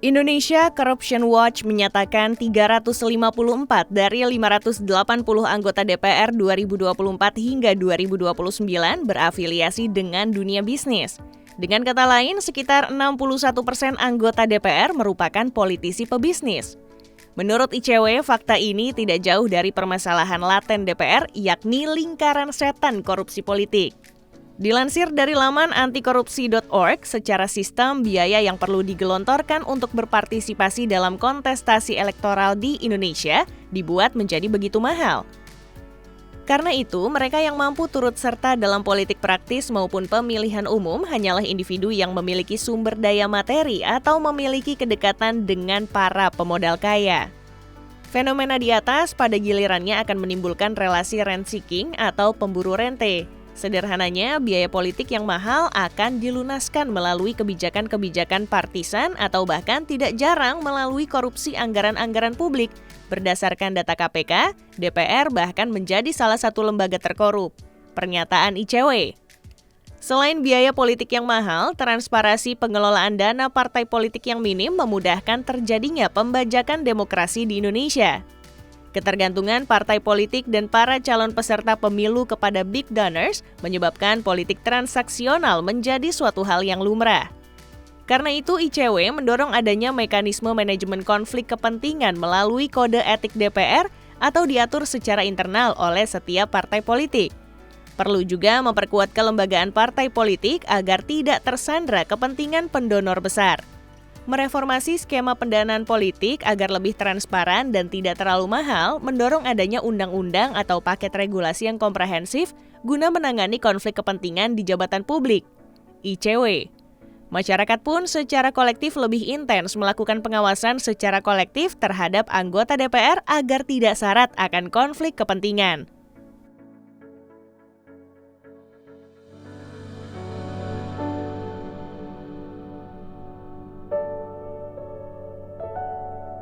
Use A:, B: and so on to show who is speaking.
A: Indonesia Corruption Watch menyatakan 354 dari 580 anggota DPR 2024 hingga 2029 berafiliasi dengan dunia bisnis. Dengan kata lain, sekitar 61% anggota DPR merupakan politisi pebisnis. Menurut ICW, fakta ini tidak jauh dari permasalahan laten DPR, yakni lingkaran setan korupsi politik. Dilansir dari laman antikorupsi.org, secara sistem biaya yang perlu digelontorkan untuk berpartisipasi dalam kontestasi elektoral di Indonesia dibuat menjadi begitu mahal. Karena itu, mereka yang mampu turut serta dalam politik praktis maupun pemilihan umum hanyalah individu yang memiliki sumber daya materi atau memiliki kedekatan dengan para pemodal kaya. Fenomena di atas pada gilirannya akan menimbulkan relasi rent-seeking atau pemburu rente. Sederhananya, biaya politik yang mahal akan dilunaskan melalui kebijakan-kebijakan partisan atau bahkan tidak jarang melalui korupsi anggaran-anggaran publik. Berdasarkan data KPK, DPR bahkan menjadi salah satu lembaga terkorup. Pernyataan ICW. Selain biaya politik yang mahal, transparansi pengelolaan dana partai politik yang minim memudahkan terjadinya pembajakan demokrasi di Indonesia. Ketergantungan partai politik dan para calon peserta pemilu kepada big donors menyebabkan politik transaksional menjadi suatu hal yang lumrah. Karena itu, ICW mendorong adanya mekanisme manajemen konflik kepentingan melalui kode etik DPR atau diatur secara internal oleh setiap partai politik. Perlu juga memperkuat kelembagaan partai politik agar tidak tersandra kepentingan pendonor besar. Mereformasi skema pendanaan politik agar lebih transparan dan tidak terlalu mahal, mendorong adanya undang-undang atau paket regulasi yang komprehensif guna menangani konflik kepentingan di jabatan publik. ICW. Masyarakat pun secara kolektif lebih intens melakukan pengawasan secara kolektif terhadap anggota DPR agar tidak syarat akan konflik kepentingan.